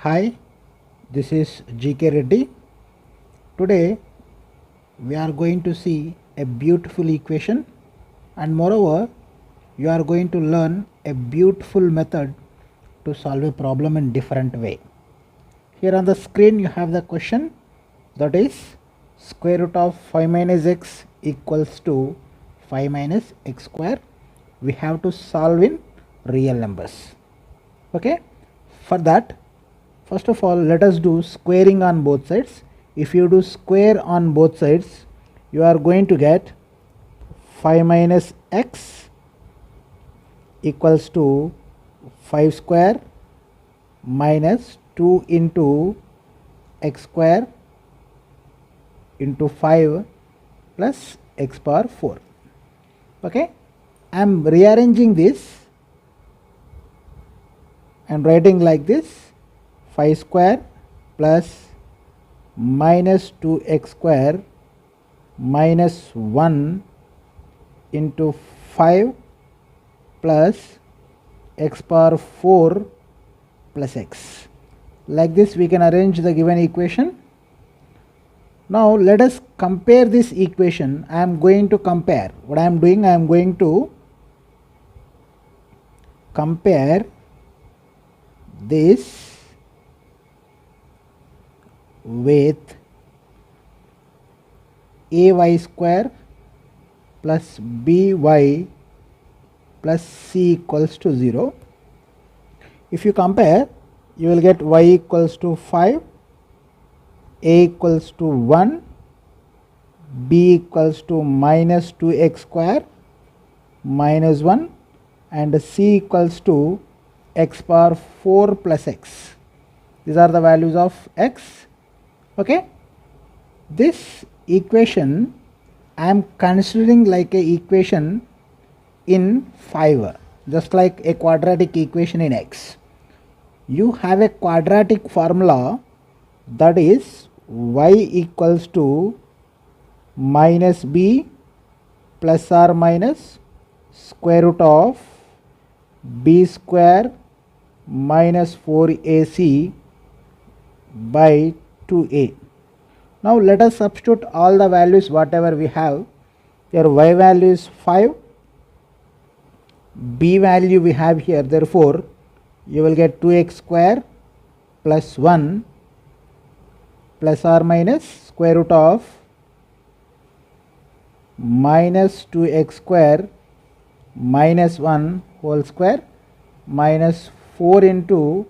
Hi, this is GK Reddy. Today we are going to see a beautiful equation, and moreover you are going to learn a beautiful method to solve a problem in different way. Here on the screen you have the question, that is square root of 5 minus x equals to 5 minus x square. We have to solve in real numbers. Okay, for that, first of all, let us do squaring on both sides. If you do square on both sides, you are going to get 5 minus x equals to 5 square minus 2 into x square into 5 plus x power 4. Okay, I am rearranging this and writing like this: 5 square plus minus 2x square minus 1 into 5 plus x power 4 plus x. Like this we can arrange the given equation. Now let us compare this equation. I am going to compare. What I am doing, I am going to compare this with ay square plus by plus c equals to 0. If you compare, you will get y equals to 5, a equals to 1, b equals to minus 2x square minus 1, and c equals to x power 4 plus x. These are the values of x. Okay, this equation I am considering like a equation in 5, just like a quadratic equation in x. You have a quadratic formula, that is y equals to minus b plus or minus square root of b square minus 4ac by 2a. Now let us substitute all the values whatever we have. Here y value is 5, b value we have here, therefore you will get 2x square plus 1 plus or minus square root of minus 2x square minus 1 whole square minus 4 into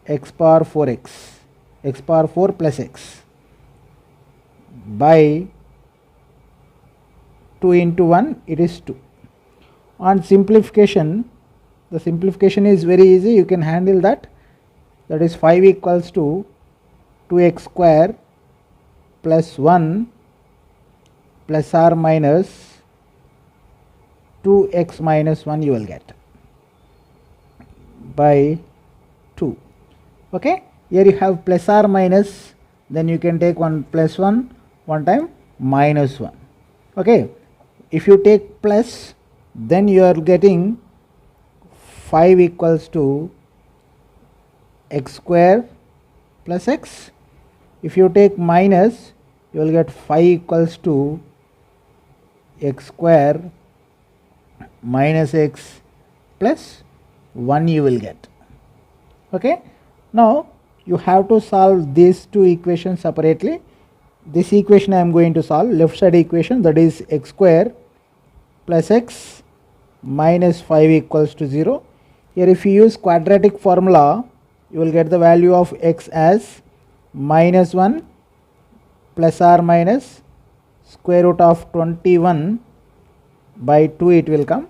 x power 4x, x power 4 plus x by 2 into 1, it is 2. On simplification, the simplification is very easy, you can handle that. That is 5 equals to 2x square plus 1 plus or minus 2x minus 1 you will get by 2. Okay, here you have plus or minus, then you can take one plus 1 one time minus 1. Okay, if you take plus, then you are getting 5 equals to x square plus x. If you take minus, you will get 5 equals to x square minus x plus 1 you will get. Okay, now you have to solve these two equations separately. This equation I am going to solve, left side equation, that is x square plus x minus 5 equals to 0. Here if you use quadratic formula, you will get the value of x as minus 1 plus or minus square root of 21 by 2 it will come.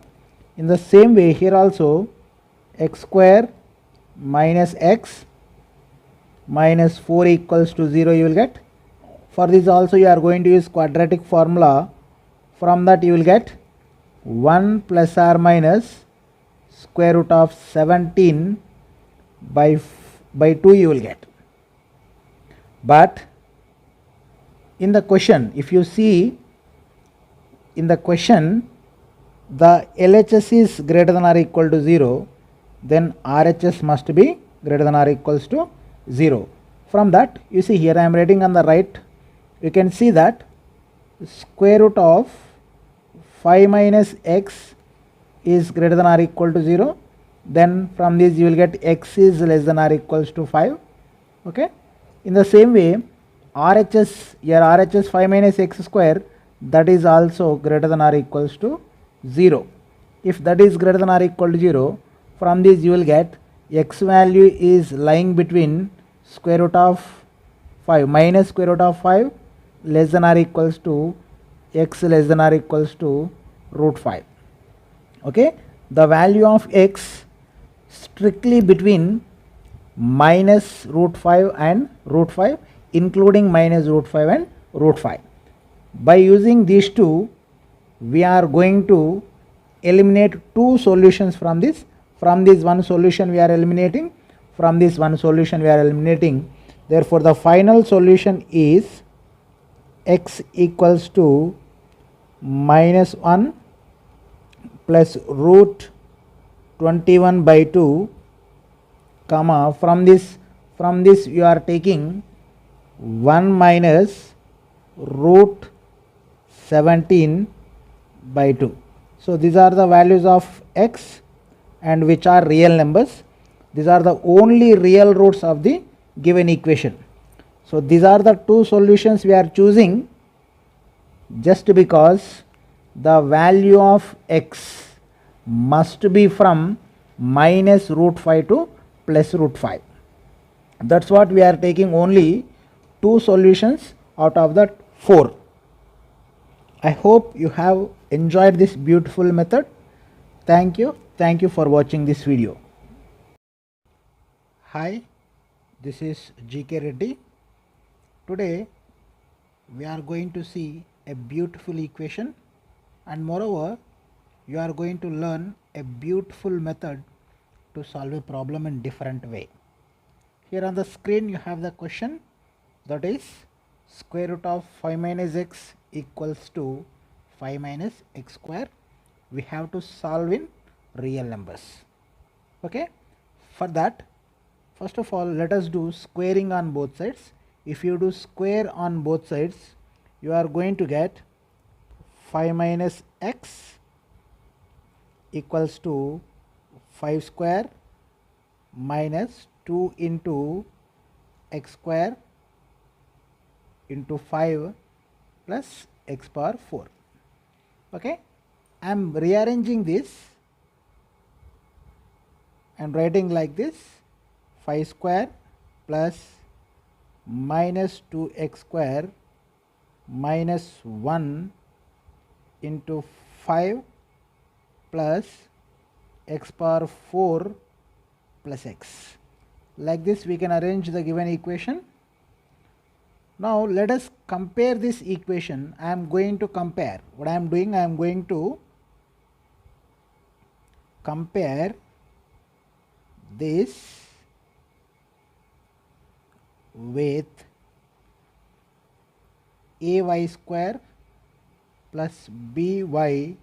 In the same way here also, x square minus x minus 4 equals to 0 you will get. For this also you are going to use quadratic formula. From that you will get 1 plus or minus square root of 17 by 2 you will get. But in the question, if you see in the question, the LHS is greater than or equal to 0, then RHS must be greater than or equals to 0. From that, you see here I am writing on the right, you can see that square root of 5 minus x is greater than or equal to 0. Then from this you will get x is less than or equals to 5. Okay. In the same way, RHS, your RHS 5 minus x square, that is also greater than or equals to 0. If that is greater than or equal to 0, from this you will get x value is lying between square root of 5 minus square root of 5 less than or equals to x less than or equals to root 5. Okay, the value of x strictly between minus root 5 and root 5, including minus root 5 and root 5. By using these two, we are going to eliminate two solutions from this. From this one solution we are eliminating, from this one solution we are eliminating. Therefore, the final solution is x equals to minus 1 plus root 21 by 2, comma, from this you are taking 1 minus root 17 by 2. So these are the values of x and which are real numbers. These are the only real roots of the given equation. So these are the two solutions we are choosing just because the value of x must be from minus root 5 to plus root 5. That's what we are taking, only two solutions out of the 4. I hope you have enjoyed this beautiful method. Thank you. Thank you for watching this video. Hi, this is GK Reddy. Today we are going to see a beautiful equation, and moreover you are going to learn a beautiful method to solve a problem in different way. Here on the screen you have the question, that is square root of 5 minus x equals to 5 minus x square. We have to solve in real numbers. Okay, for that, first of all, let us do squaring on both sides. If you do square on both sides, you are going to get 5 minus x equals to 5 square minus 2 into x square into 5 plus x power 4. Okay, I am rearranging this and writing like this: 5 square plus minus 2x square minus 1 into 5 plus x power 4 plus x. Like this we can arrange the given equation. Now let us compare this equation. I am going to compare. What I am doing, I am going to compare this with ay square plus by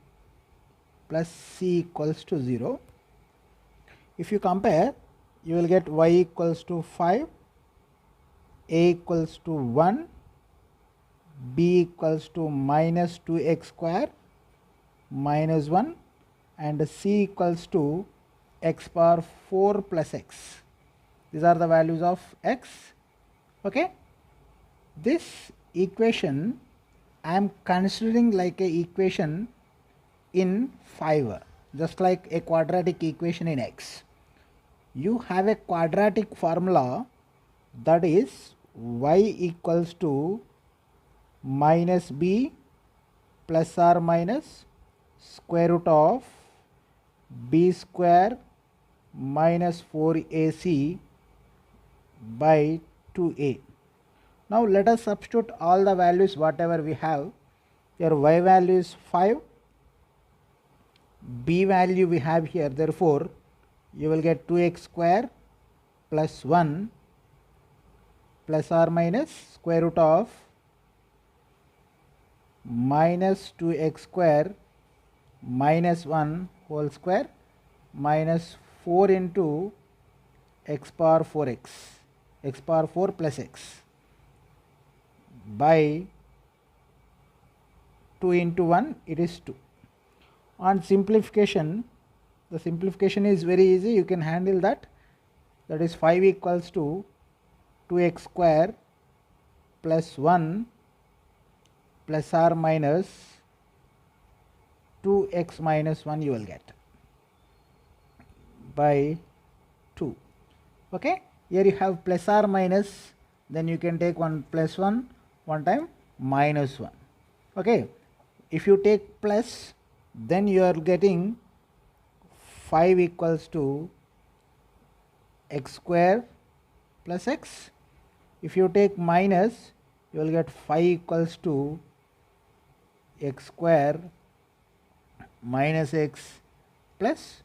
plus c equals to 0. If you compare, you will get y equals to 5, a equals to 1, b equals to minus 2x square minus 1, and c equals to x power 4 plus x. These are the values of x. Okay, this equation I am considering like a equation in 5, just like a quadratic equation in x. You have a quadratic formula, that is y equals to minus b plus or minus square root of b square minus 4ac by 2a. Now let us substitute all the values whatever we have. Here y value is 5, b value we have here, therefore you will get 2x square plus 1 plus or minus square root of minus 2x square minus 1 whole square minus 4 into x power 4x. x power 4 plus x by 2 into 1, it is 2. On simplification, the simplification is very easy, you can handle that. That is 5 equals to 2x square plus 1 plus or minus 2x minus 1 you will get by 2. Okay, here you have plus or minus, then you can take one plus 1 one time minus 1. Okay, if you take plus, then you are getting 5 equals to x square plus x. If you take minus, you will get 5 equals to x square minus x plus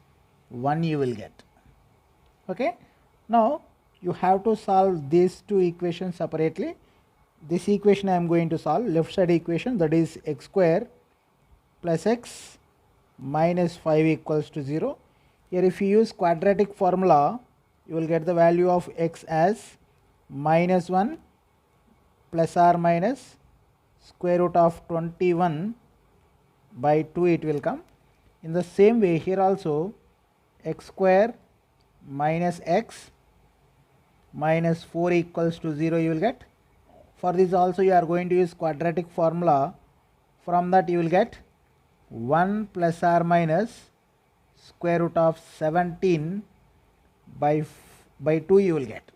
1 you will get. Okay, now you have to solve these two equations separately. This equation I am going to solve, left side equation, that is x square plus x minus 5 equals to 0. Here if you use quadratic formula, you will get the value of x as minus 1 plus or minus square root of 21 by 2 it will come. In the same way here also x square minus x minus 4 equals to 0 you will get. For this also you are going to use quadratic formula. From that you will get 1 plus or minus square root of 17 by 2 you will get.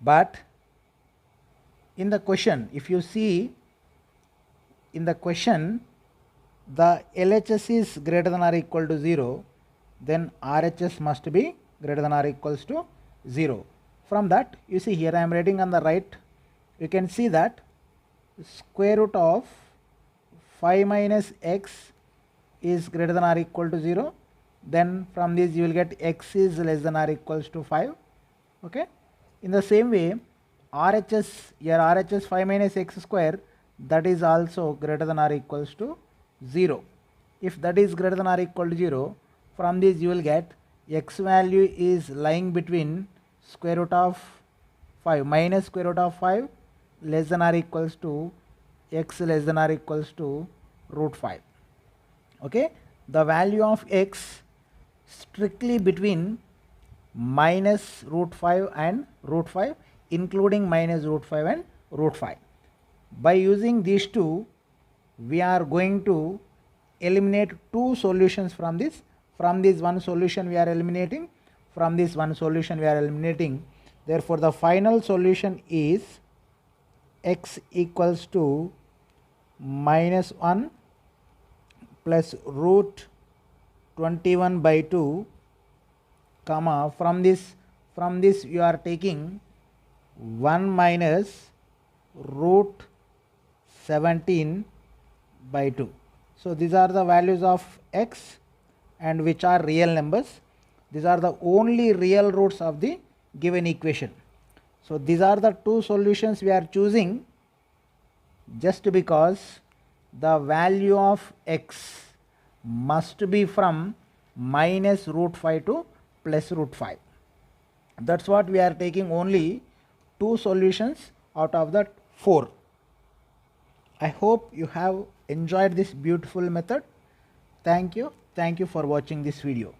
But in the question, if you see in the question, the LHS is greater than or equal to 0, then RHS must be greater than or equals to 0. From that, you see here I am writing on the right, you can see that square root of 5 minus x is greater than or equal to 0. Then from this you will get x is less than or equals to 5. Okay. In the same way, RHS, here RHS 5 minus x square, that is also greater than or equals to 0. If that is greater than or equal to 0, from this you will get x value is lying between square root of 5 minus square root of 5 less than or equals to x less than or equals to root 5. Okay, the value of x strictly between minus root 5 and root 5, including minus root 5 and root 5. By using these two, we are going to eliminate two solutions from this. From this one solution we are eliminating, from this one solution we are eliminating. Therefore the final solution is x equals to minus 1 plus root 21 by 2, comma, from this you are taking 1 minus root 17 by 2. So these are the values of x and which are real numbers. These are the only real roots of the given equation. So these are the two solutions we are choosing just because the value of x must be from minus root 5 to plus root 5. That's what we are taking, only two solutions out of the 4. I hope you have enjoyed this beautiful method. Thank you for watching this video.